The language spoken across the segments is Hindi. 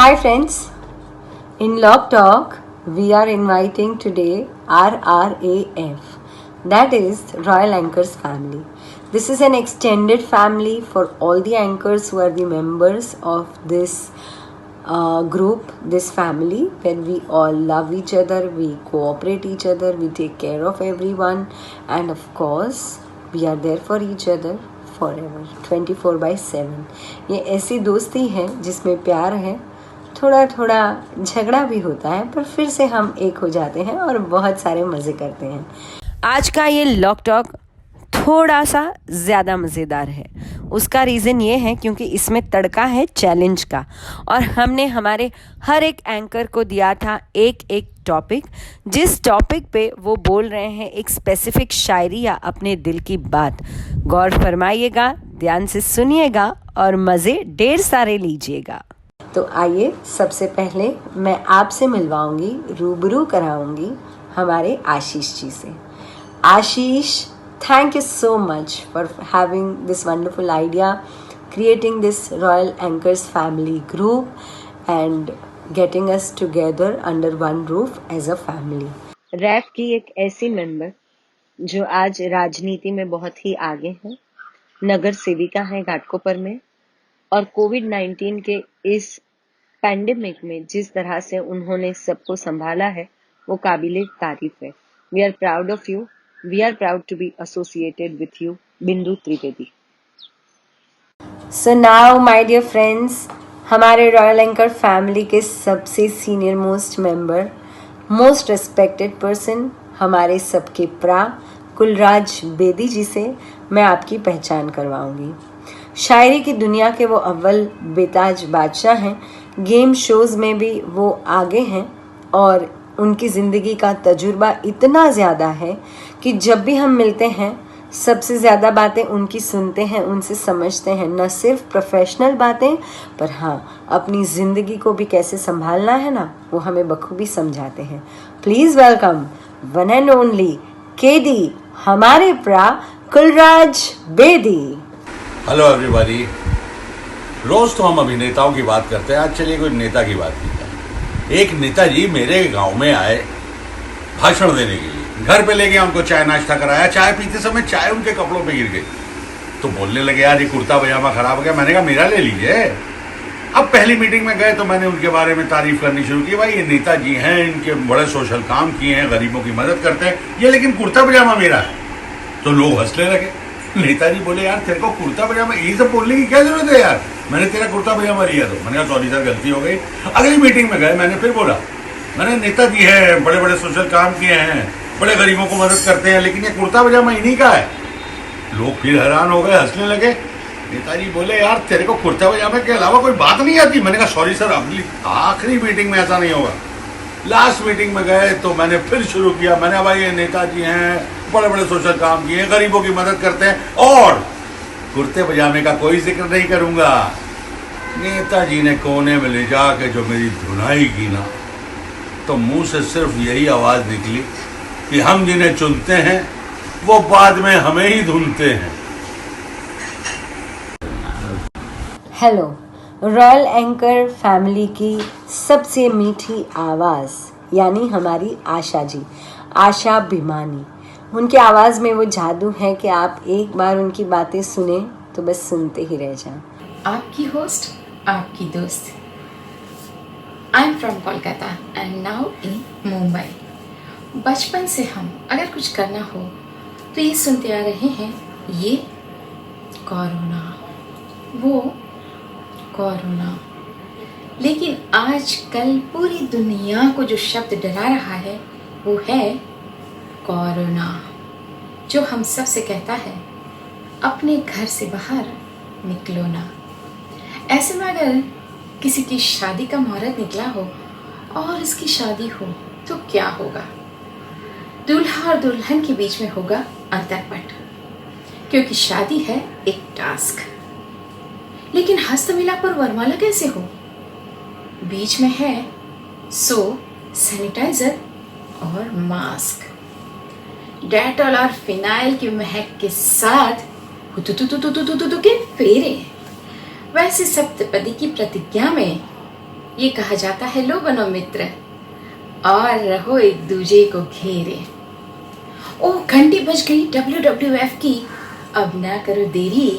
Hi friends, in Log Talk we are inviting today RRAF, that is Royal Anchors family. This is an extended family for all the anchors who are the members of this group, this family, where we all love each other, we cooperate each other, we take care of everyone, and of course we are there for each other forever 24/7. ये ऐसी दोस्ती है जिसमें प्यार है, थोड़ा थोड़ा झगड़ा भी होता है, पर फिर से हम एक हो जाते हैं और बहुत सारे मज़े करते हैं। आज का ये लॉक टॉक थोड़ा सा ज़्यादा मज़ेदार है। उसका रीज़न ये है क्योंकि इसमें तड़का है चैलेंज का, और हमने हमारे हर एक एंकर को दिया था एक एक टॉपिक, जिस टॉपिक पे वो बोल रहे हैं एक स्पेसिफिक शायरी या अपने दिल की बात। गौर फरमाइएगा, ध्यान से सुनिएगा और मज़े ढेर सारे लीजिएगा। तो आइए, सबसे पहले मैं आपसे मिलवाऊंगी, रूबरू कराऊंगी हमारे आशीष जी से। आशीष, thank you so much for having this wonderful idea, creating this Royal Anchors family group and getting us together under one roof as a family. रैफ की एक ऐसी मेंबर जो आज राजनीति में बहुत ही आगे है, नगर सेविका है घाटकोपर में, और कोविड-19 के इस पैंडेमिक में जिस तरह से उन्होंने सबको संभाला है वो काबिले तारीफ है। We are proud of you, we are proud to be associated with you, Bindu Trivedi. So now my dear friends, हमारे रॉयल एंकर फैमिली के सबसे senior most member, most respected person, हमारे सबके प्रा कुलराज बेदी जी से मैं आपकी पहचान करवाऊंगी। शायरी की दुनिया के वो अव्वल बेताज बादशाह हैं, गेम शोज़ में भी वो आगे हैं, और उनकी ज़िंदगी का तजुर्बा इतना ज़्यादा है कि जब भी हम मिलते हैं सबसे ज़्यादा बातें उनकी सुनते हैं, उनसे समझते हैं, न सिर्फ प्रोफेशनल बातें, पर हाँ, अपनी ज़िंदगी को भी कैसे संभालना है ना, वो हमें बखूबी समझाते हैं। Please welcome one and only KD, हमारे प्रा कुलराज बेदी। Hello everybody. रोज तो हम अभिनेताओं की बात करते हैं, आज चलिए कोई नेता की बात करते हैं। एक नेताजी मेरे गांव में आए भाषण देने के लिए, घर पे ले गया, उनको चाय नाश्ता कराया, चाय पीते समय चाय उनके कपड़ों पे गिर गई, तो बोलने लगे यार ये कुर्ता पजामा खराब हो गया। मैंने कहा मेरा ले लीजिए। अब पहली मीटिंग में गए तो मैंने उनके बारे में तारीफ करनी शुरू की, भाई ये नेताजी हैं, इनके बड़े सोशल काम किए हैं, गरीबों की मदद करते हैं, ये लेकिन कुर्ता पजामा मेरा है। तो लोग हंसने लगे। नेताजी बोले यार तेरे को कुर्ता पजामा ये सब बोलने की क्या जरूरत है यार, मैंने तेरा कुर्ता पजामा लिया। तो मैंने कहा सॉरी सर, गलती हो गई। अगली मीटिंग में गए, मैंने फिर बोला, मैंने नेताजी है, बड़े बड़े सोशल काम किए हैं, बड़े गरीबों को मदद करते हैं, लेकिन ये कुर्ता पजामा इन्हीं का है। लोग फिर हैरान हो गए, हंसने लगे। नेताजी बोले यार तेरे को कुर्ता पजामा के अलावा कोई बात नहीं आती। मैंने कहा सॉरी सर, अगली आखिरी मीटिंग में ऐसा नहीं होगा। लास्ट मीटिंग में गए तो मैंने फिर शुरू किया, मैंने भाई ये नेताजी हैं, बड़े बड़े सोशल काम किए हैं, गरीबों की मदद करते हैं, और कुर्ते पजामे का कोई जिक्र नहीं करूंगा। नेताजी ने कोने में ले जाके जो मेरी धुनाई की ना, तो मुंह से सिर्फ यही आवाज़ निकली कि हम जिन्हें चुनते हैं वो बाद में हमें ही धुनते हैं। हेलो, रॉयल एंकर फैमिली की सबसे मीठी आवाज़ यानी हमारी आशा जी, आशा भिमानी। उनकी आवाज़ में वो जादू है कि आप एक बार उनकी बातें सुने तो बस सुनते ही रह जाएं। आपकी होस्ट, आपकी दोस्त। I am from Kolkata and now in Mumbai. बचपन से हम अगर कुछ करना हो तो ये सुनते आ रहे हैं, ये कोरोना, वो कोरोना। लेकिन आजकल पूरी दुनिया को जो शब्द डरा रहा है वो है कोरोना, जो हम सब से कहता है अपने घर से बाहर निकलो ना। ऐसे में अगर किसी की शादी का मुहूर्त निकला हो और इसकी शादी हो तो क्या होगा? दूल्हा और दुल्हन के बीच में होगा अंतरपट, क्योंकि शादी है एक टास्क। लेकिन हस्तमिलाप पर वरमाला कैसे हो? बीच में है सोप, सैनिटाइजर और मास्क। डेटॉल और फिनाइल की महक के साथ के फेरे। वैसे सप्तपदी की प्रतिज्ञा में ये कहा जाता है लो बनो मित्र और रहो एक दूजे को घेरे। ओ घंटी बज गई WWF की, अब ना करो देरी,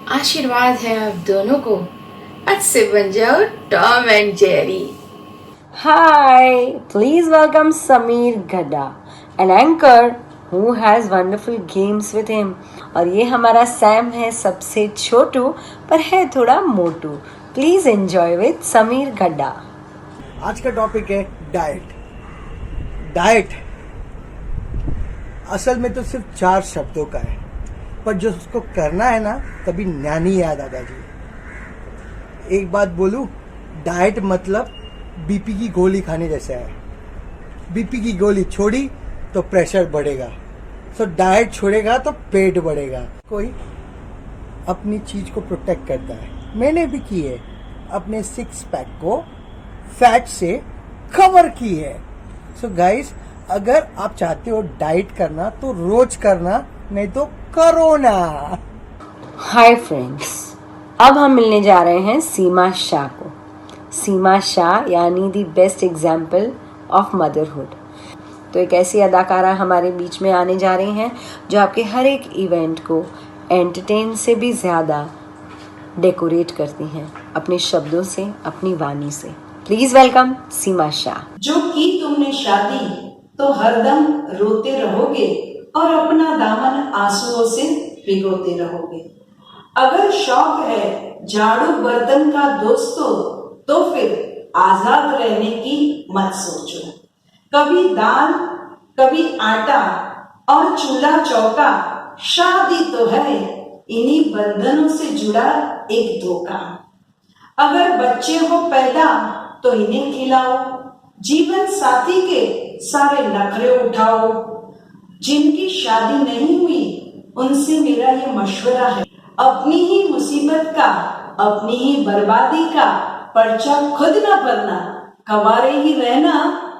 आशीर्वाद है आप दोनों को, आज से बन जाओ Tom and Jerry. Hi, please welcome Sameer Gadda, an anchor who has wonderful games with him. और ये हमारा सैम है, सबसे छोटू पर है थोड़ा मोटू। प्लीज एंजॉय विद समीर गड्ढा। आज का टॉपिक है डाइट। डाइट असल में तो सिर्फ 4 शब्दों का है, पर जो उसको करना है ना, तभी नानी याद आ जाती। एक बात बोलूं, डाइट मतलब बीपी की गोली खाने जैसा है। बीपी की गोली छोड़ी तो प्रेशर बढ़ेगा, सो डाइट छोड़ेगा तो पेट बढ़ेगा। कोई अपनी चीज को प्रोटेक्ट करता है, मैंने भी की है, अपने 6 पैक को फैट से कवर की है। सो गाइस, अगर आप चाहते हो डाइट करना तो रोज करना, नहीं तो करो ना। हाय फ्रेंड्स, अब हम मिलने जा रहे हैं सीमा शाह को। सीमा शाह यानी the best example of motherhood. तो एक ऐसी अदाकारा हमारे बीच में आने जा रही हैं जो आपके हर एक इवेंट को एंटरटेन से भी ज़्यादा डेकोरेट करती हैं अपने शब्दों से, अपनी वाणी से। प्लीज वेलकम सीमा शाह। जो की तुमने शादी तो हरदम रोते रहोगे और अपना दामन आंसुओं से भिगोते रहोगे। अगर शौक है झाड़ू बर्तन का दोस्तों, तो फिर आजाद रहने की मत सोचो। कभी दाल, कभी आटा और चूल्हा चौका, शादी तो है इन्हीं बंधनों से जुड़ा एक धोखा। अगर बच्चे हो पैदा तो इन्हें खिलाओ, जीवन साथी के सारे नखरे उठाओ। जिनकी शादी नहीं हुई उनसे मेरा ये मशवरा है, अपनी ही मुसीबत का, अपनी ही बर्बादी का पर्चा खुद न भरना, कवारे ही रहना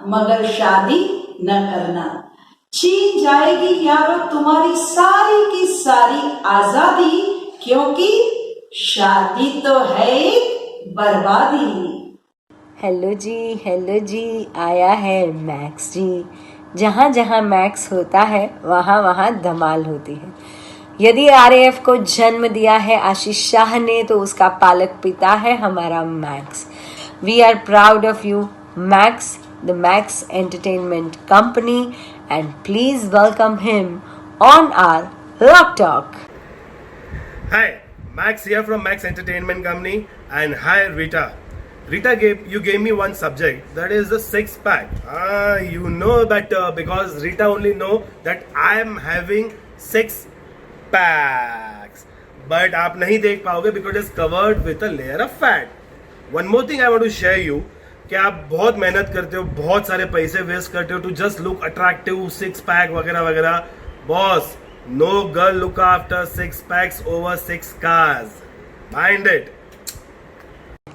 मगर शादी न करना। छीन जाएगी यारो तुम्हारी सारी की सारी आजादी, क्योंकि शादी तो है एक बर्बादी। हेलो जी, आया है मैक्स जी। जहाँ जहाँ मैक्स होता है वहाँ वहाँ धमाल होती है। यदि RAF को जन्म दिया है आशीष शाह ने, तो उसका पालक पिता है हमारा Max. We are proud of you Max, the Max entertainment company, and please welcome him on our lock talk. Hi, Max here from Max Entertainment Company, and hi Rita. Rita, you gave me one subject, that is the 6 pack. You know better because Rita only know that I am having 6 packs. But आप नहीं देख पाओगे because it is covered with a layer of fat. One more thing I want to share you कि आप बहुत मेहनत करते हो, बहुत सारे पैसे वेस्ट करते हो to just look attractive, 6 pack वगैरह वगैरह। Boss, no girl look after 6 packs over 6 cars. Mind it.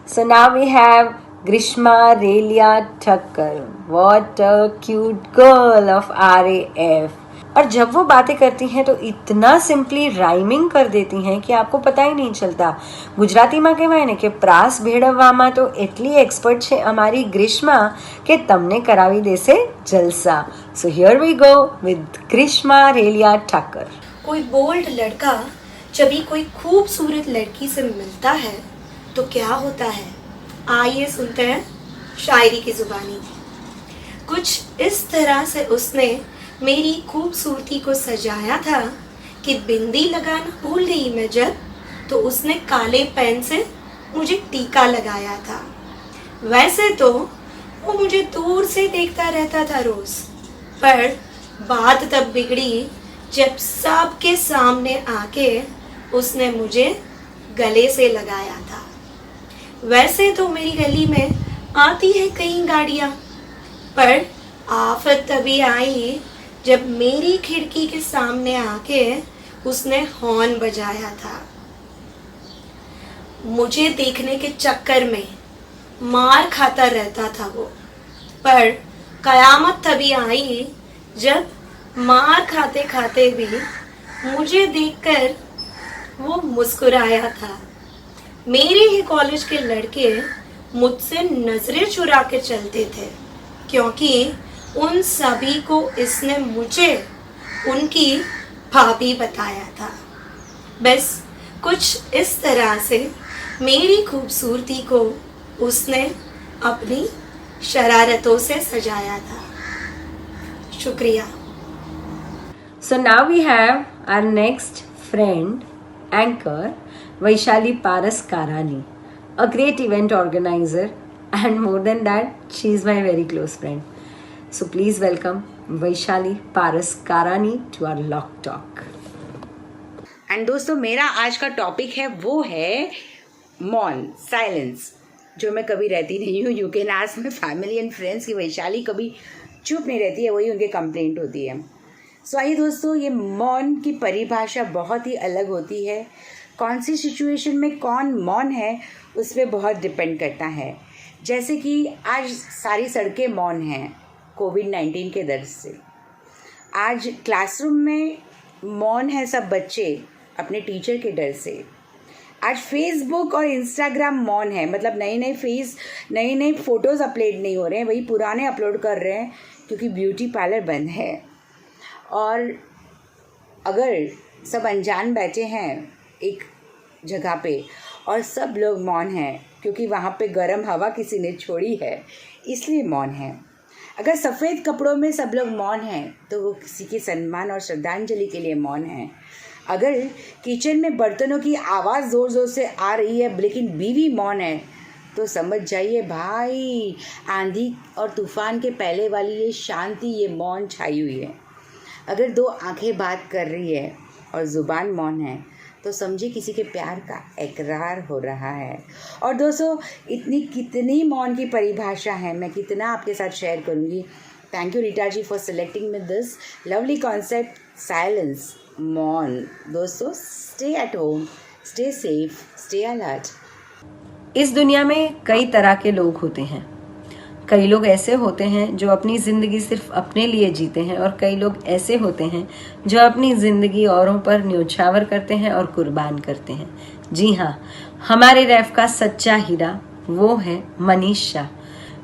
So now we have Grishma Relia Thakkar. What a cute girl of RAF. और जब वो बातें करती हैं तो इतना सिंपली राइमिंग कर देती हैं कि आपको पता ही नहीं चलता। ગુજરાતીમાં કહેવાય ને કે પ્રાસ ભેળવવામાં તો એટલી એક્સપર્ટ છે અમારી ગ્રીષ્મા કે તમને કરાવી દેશે જલસા. So here we go with Grishma Relia Thakkar. कोई बोल्ड लड़का जब भी कोई खूबसूरत लड़की से मिलता है तो क्या होता है, आइए सुनते हैं शायरी की जुबानी। कुछ इस तरह से उसने मेरी खूबसूरती को सजाया था कि बिंदी लगाना भूल गई मैं जब, तो उसने काले पेन से मुझे टीका लगाया था। वैसे तो वो मुझे दूर से देखता रहता था रोज, पर बात तब बिगड़ी जब सबके सामने आके उसने मुझे गले से लगाया था। वैसे तो मेरी गली में आती है कई गाड़ियाँ, पर आफत तभी आई जब मेरी खिड़की के सामने आके उसने हॉर्न बजाया था। मुझे देखने के चक्कर में मार खाता रहता था वो, पर कयामत तभी आई जब मार खाते खाते भी मुझे देखकर वो मुस्कुराया था। मेरे ही कॉलेज के लड़के मुझसे नजरें चुरा के चलते थे, क्योंकि उन सभी को इसने मुझे उनकी भाभी बताया था। बस कुछ इस तरह से मेरी खूबसूरती को उसने अपनी शरारतों से सजाया था। शुक्रिया। So now we have our next friend, anchor, Vaishali Paras Karani, a great event organizer, and more than that, she is my very close friend. So please welcome Vaishali Paras Karani to our Lock Talk. And दोस्तों, मेरा आज का टॉपिक है वो है मौन, साइलेंस, जो मैं कभी रहती नहीं हूँ। You can ask my family and friends कि वैशाली कभी चुप नहीं रहती है, वही उनके कंप्लेंट होती है। सो आइए दोस्तों, ये मौन की परिभाषा बहुत ही अलग होती है। कौन सी सिचुएशन में कौन मौन है उस पर बहुत डिपेंड करता है। जैसे कि आज सारी सड़कें मौन हैं कोविड-19 के डर से। आज क्लासरूम में मौन है सब बच्चे अपने टीचर के डर से। आज फेसबुक और इंस्टाग्राम मौन है, मतलब नई नई फ़ोटोज़ अपलोड नहीं हो रहे हैं, वही पुराने अपलोड कर रहे हैं क्योंकि ब्यूटी पार्लर बंद है। और अगर सब अनजान बैठे हैं एक जगह पे और सब लोग मौन हैं क्योंकि वहाँ पे गर्म हवा किसी ने छोड़ी है, इसलिए मौन है। अगर सफ़ेद कपड़ों में सब लोग मौन हैं तो वो किसी के सम्मान और श्रद्धांजलि के लिए मौन है। अगर किचन में बर्तनों की आवाज़ ज़ोर ज़ोर से आ रही है लेकिन बीवी मौन है तो समझ जाइए भाई, आंधी और तूफ़ान के पहले वाली ये शांति, ये मौन छाई हुई है। अगर दो आंखें बात कर रही है और ज़ुबान मौन है तो समझिए किसी के प्यार का इकरार हो रहा है। और दोस्तों, कितनी मौन की परिभाषा है, मैं कितना आपके साथ शेयर करूँगी। Thank you Rita ji for selecting me this lovely concept, silence, मौन। दोस्तों, stay at home, stay safe, stay alert. इस दुनिया में कई तरह के लोग होते हैं। कई लोग ऐसे होते हैं जो अपनी ज़िंदगी सिर्फ अपने लिए जीते हैं, और कई लोग ऐसे होते हैं जो अपनी ज़िंदगी औरों पर न्योछावर करते हैं और कुर्बान करते हैं। जी हाँ, हमारे रैप का सच्चा हीरा वो है मनीष शाह,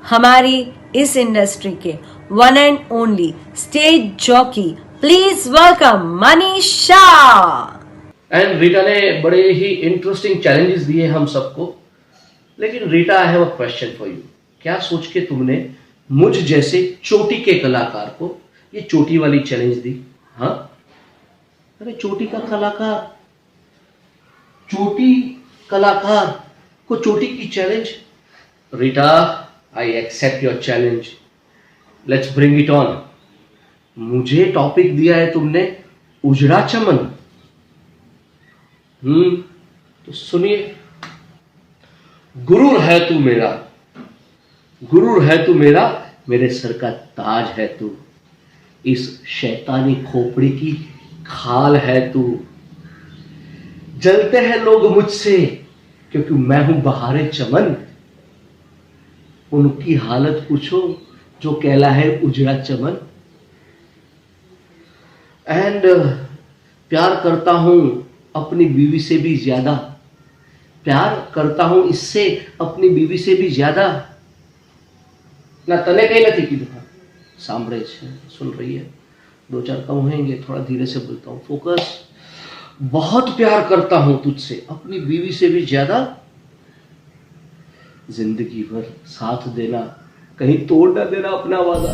हमारी इस इंडस्ट्री के one and only stage jockey. Please welcome Manish Shah. And Rita ने बड़े ही इंटरेस्टिंग चैलेंजेस दिए हम सबको, लेकिन Rita, I have a question for you. क्या सोच के तुमने मुझ जैसे चोटी के कलाकार को ये चोटी वाली चैलेंज दी? हाँ, अरे चोटी कलाकार को चोटी की challenge. Rita, I accept your challenge, let's bring it on. मुझे टॉपिक दिया है तुमने उजड़ा चमन। तो सुनिए। गुरूर है तू मेरा, मेरे सर का ताज है तू, इस शैतानी खोपड़ी की खाल है तू। जलते हैं लोग मुझसे क्योंकि मैं हूं बहारे चमन, उनकी हालत पूछो जो कहला है उजड़ा चमन। एंड प्यार करता हूं अपनी बीवी से भी ज्यादा, प्यार करता हूं इससे अपनी बीवी से भी ज्यादा। ना तने कहीं नहीं की दुकान सांभळे छे, सुन रही है, दो चार कम होंगे, थोड़ा धीरे से बोलता हूँ, फोकस। बहुत प्यार करता हूं तुझसे अपनी बीवी से भी ज्यादा, जिंदगी भर साथ देना, कहीं तोड़ ना देना अपना वादा।